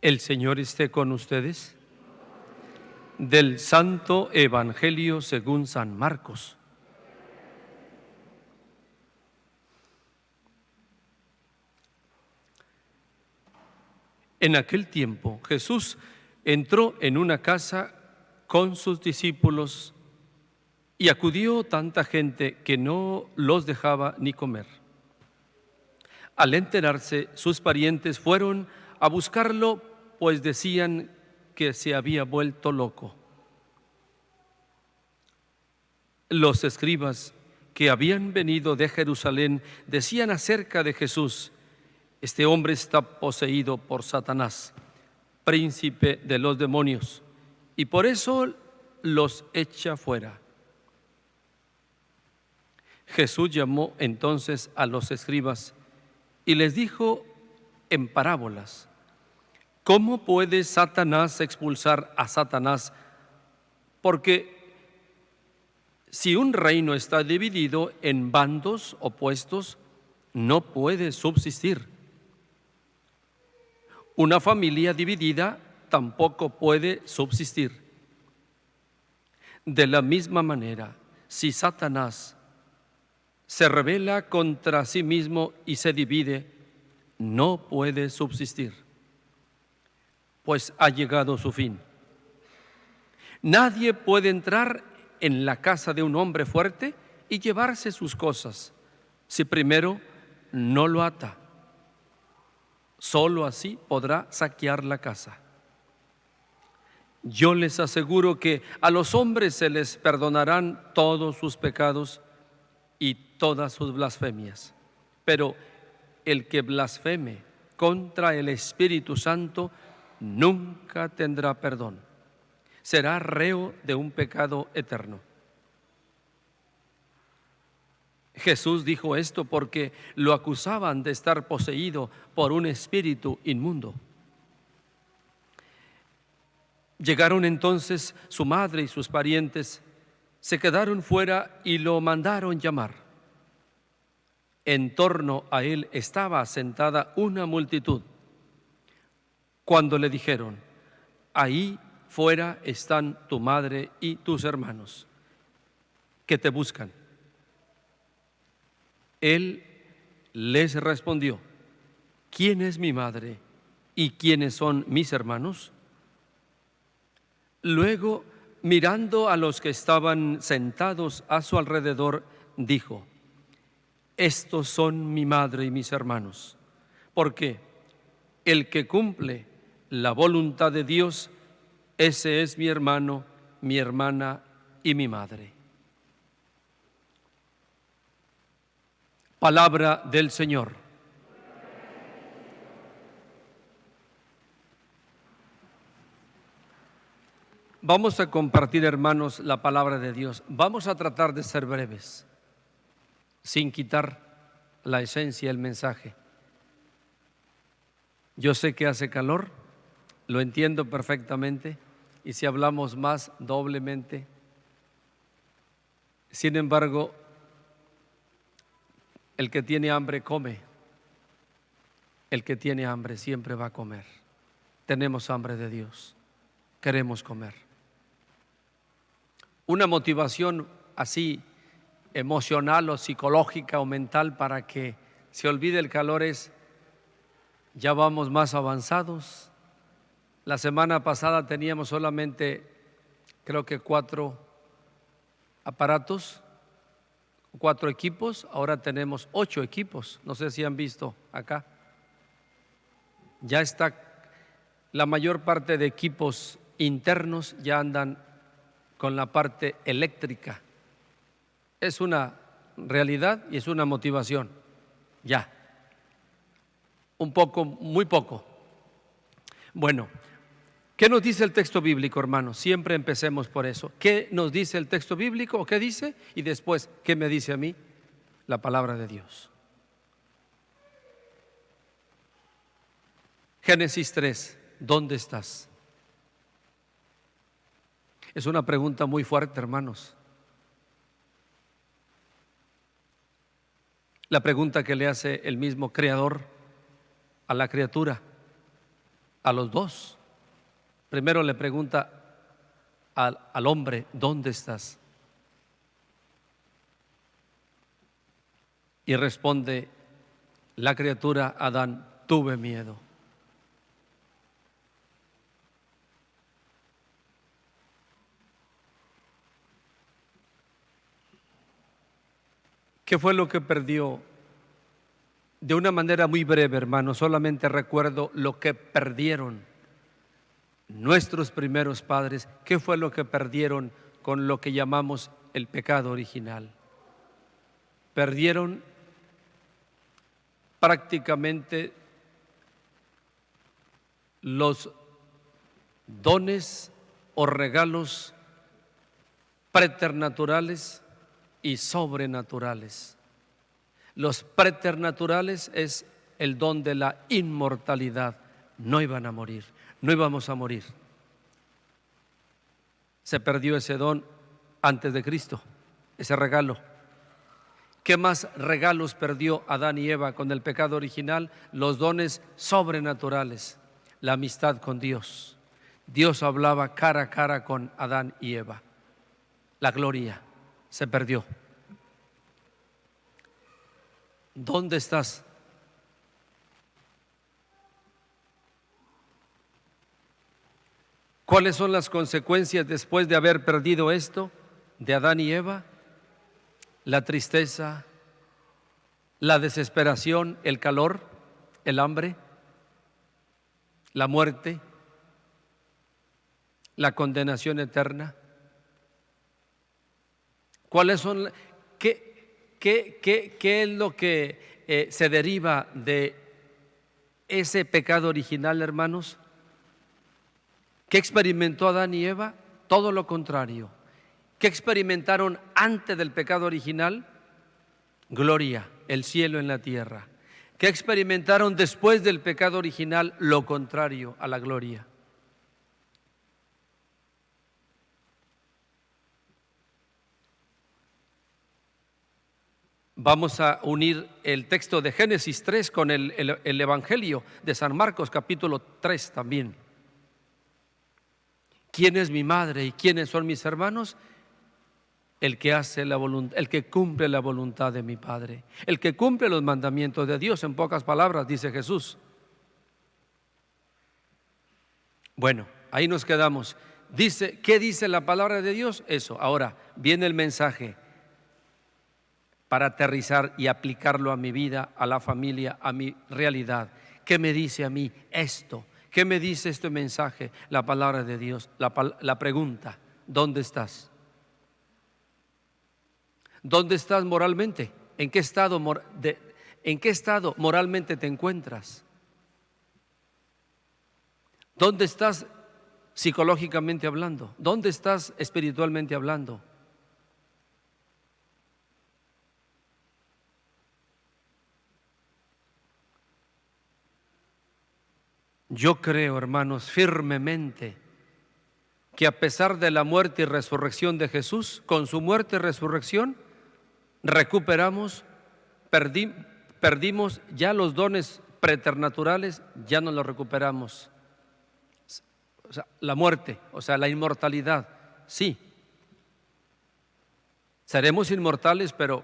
El Señor esté con ustedes. Del Santo Evangelio según San Marcos. En aquel tiempo Jesús entró en una casa con sus discípulos y acudió tanta gente que no los dejaba ni comer. Al enterarse, sus parientes fueron a buscarlo, pues decían que se había vuelto loco. Los escribas que habían venido de Jerusalén decían acerca de Jesús: este hombre está poseído por Satanás, príncipe de los demonios, y por eso los echa fuera. Jesús llamó entonces a los escribas y les dijo en parábolas: ¿cómo puede Satanás expulsar a Satanás? Porque si un reino está dividido en bandos opuestos, no puede subsistir. Una familia dividida tampoco puede subsistir. De la misma manera, si Satanás se rebela contra sí mismo y se divide, no puede subsistir, pues ha llegado su fin. Nadie puede entrar en la casa de un hombre fuerte y llevarse sus cosas si primero no lo ata. Solo así podrá saquear la casa. Yo les aseguro que a los hombres se les perdonarán todos sus pecados y todas sus blasfemias, pero el que blasfeme contra el Espíritu Santo nunca tendrá perdón. Será reo de un pecado eterno. Jesús dijo esto porque lo acusaban de estar poseído por un espíritu inmundo. Llegaron entonces su madre y sus parientes, se quedaron fuera y lo mandaron llamar. En torno a él estaba sentada una multitud. Cuando le dijeron: ahí fuera están tu madre y tus hermanos, que te buscan. Él les respondió: ¿quién es mi madre y quiénes son mis hermanos? Luego, mirando a los que estaban sentados a su alrededor, dijo: estos son mi madre y mis hermanos, porque el que cumple la voluntad de Dios, ese es mi hermano, mi hermana y mi madre. Palabra del Señor. Vamos a compartir, hermanos, la palabra de Dios. Vamos a tratar de ser breves, sin quitar la esencia del mensaje. Yo sé que hace calor, lo entiendo perfectamente, y si hablamos más, doblemente. Sin embargo, el que tiene hambre come. El que tiene hambre siempre va a comer. Tenemos hambre de Dios, queremos comer. Una motivación así emocional o psicológica o mental para que se olvide el calor es: ya vamos más avanzados. La semana pasada teníamos solamente, creo que 4 aparatos, 4 equipos, ahora tenemos 8 equipos. No sé si han visto acá. Ya está la mayor parte de equipos internos, ya andan con la parte eléctrica. Es una realidad y es una motivación. Ya. Un poco, muy poco. Bueno, ¿qué nos dice el texto bíblico, hermanos? Siempre empecemos por eso. ¿Qué nos dice el texto bíblico o qué dice? Y después, ¿qué me dice a mí? La palabra de Dios. Génesis 3, ¿dónde estás? Es una pregunta muy fuerte, hermanos. La pregunta que le hace el mismo Creador a la criatura. a los dos. Primero le pregunta al hombre, ¿dónde estás? Y responde la criatura Adán, tuve miedo. ¿Qué fue lo que perdió? De una manera muy breve, hermano, solamente recuerdo lo que perdieron nuestros primeros padres. ¿Qué fue lo que perdieron con lo que llamamos el pecado original? Perdieron prácticamente los dones o regalos preternaturales y sobrenaturales. Los preternaturales es el don de la inmortalidad. No iban a morir, no íbamos a morir. Se perdió ese don antes de Cristo, ese regalo. ¿Qué más regalos perdió Adán y Eva con el pecado original? Los dones sobrenaturales, la amistad con Dios. Dios hablaba cara a cara con Adán y Eva. La gloria se perdió. ¿Dónde estás? ¿Cuáles son las consecuencias después de haber perdido esto de Adán y Eva? La tristeza, la desesperación, el calor, el hambre, la muerte, la condenación eterna. ¿Cuáles son? ¿Qué es lo que se deriva de ese pecado original, hermanos? ¿Qué experimentó Adán y Eva? Todo lo contrario. ¿Qué experimentaron antes del pecado original? Gloria, el cielo en la tierra. ¿Qué experimentaron después del pecado original? Lo contrario a la gloria. Vamos a unir el texto de Génesis 3 con el Evangelio de San Marcos capítulo 3 también. ¿Quién es mi madre y quiénes son mis hermanos? El que hace la voluntad, el que cumple la voluntad de mi Padre, el que cumple los mandamientos de Dios, en pocas palabras, dice Jesús. Bueno, ahí nos quedamos. ¿Qué dice la palabra de Dios? Eso. Ahora viene el mensaje para aterrizar y aplicarlo a mi vida, a la familia, a mi realidad. ¿Qué me dice a mí esto? ¿Qué me dice este mensaje? La palabra de Dios, la pregunta, ¿dónde estás? ¿Dónde estás moralmente? ¿En qué estado moralmente te encuentras? ¿Dónde estás psicológicamente hablando? ¿Dónde estás espiritualmente hablando? Yo creo, hermanos, firmemente que a pesar de la muerte y resurrección de Jesús, con su muerte y resurrección, recuperamos, perdimos ya los dones preternaturales, ya no los recuperamos. O sea, la muerte, o sea, la inmortalidad, sí. Seremos inmortales, pero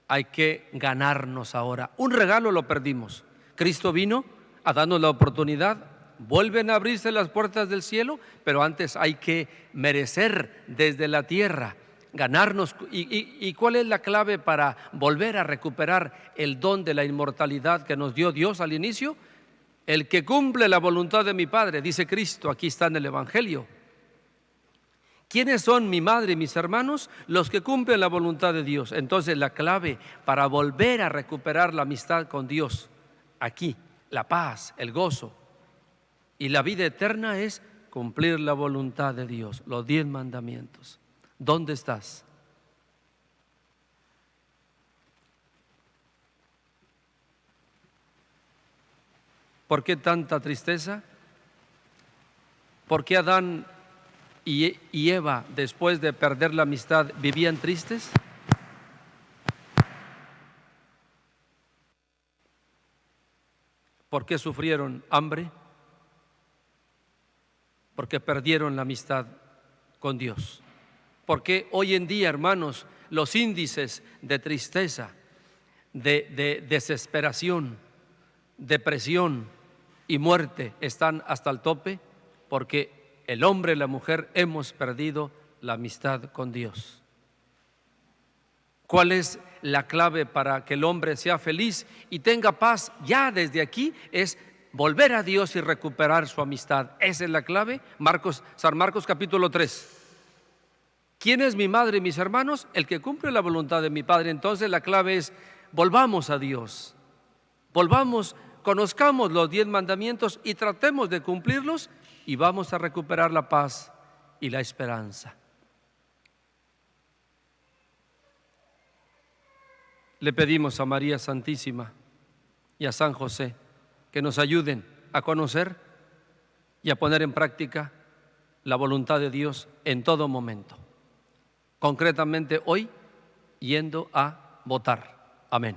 hay que ganarnos ahora. Un regalo lo perdimos. Cristo vino a darnos la oportunidad. Vuelven a abrirse las puertas del cielo, pero antes hay que merecer desde la tierra, ganarnos. ¿Y cuál es la clave para volver a recuperar el don de la inmortalidad que nos dio Dios al inicio? El que cumple la voluntad de mi Padre, dice Cristo, aquí está en el Evangelio. ¿Quiénes son mi madre y mis hermanos? Los que cumplen la voluntad de Dios. Entonces la clave para volver a recuperar la amistad con Dios, aquí, la paz, el gozo y la vida eterna es cumplir la voluntad de Dios, los 10 mandamientos. ¿Dónde estás? ¿Por qué tanta tristeza? ¿Por qué Adán y Eva, después de perder la amistad, vivían tristes? ¿Por qué sufrieron hambre? porque perdieron la amistad con Dios. Porque hoy en día, hermanos, los índices de tristeza, de desesperación, depresión y muerte están hasta el tope, porque el hombre y la mujer hemos perdido la amistad con Dios. ¿Cuál es la clave para que el hombre sea feliz y tenga paz ya desde aquí? Es volver a Dios y recuperar su amistad. Esa es la clave. San Marcos capítulo 3. ¿Quién es mi madre y mis hermanos? El que cumple la voluntad de mi Padre. Entonces la clave es: volvamos a Dios. Volvamos, conozcamos los 10 mandamientos y tratemos de cumplirlos, y vamos a recuperar la paz y la esperanza. Le pedimos a María Santísima y a San José que nos ayuden a conocer y a poner en práctica la voluntad de Dios en todo momento. Concretamente hoy, yendo a votar. Amén.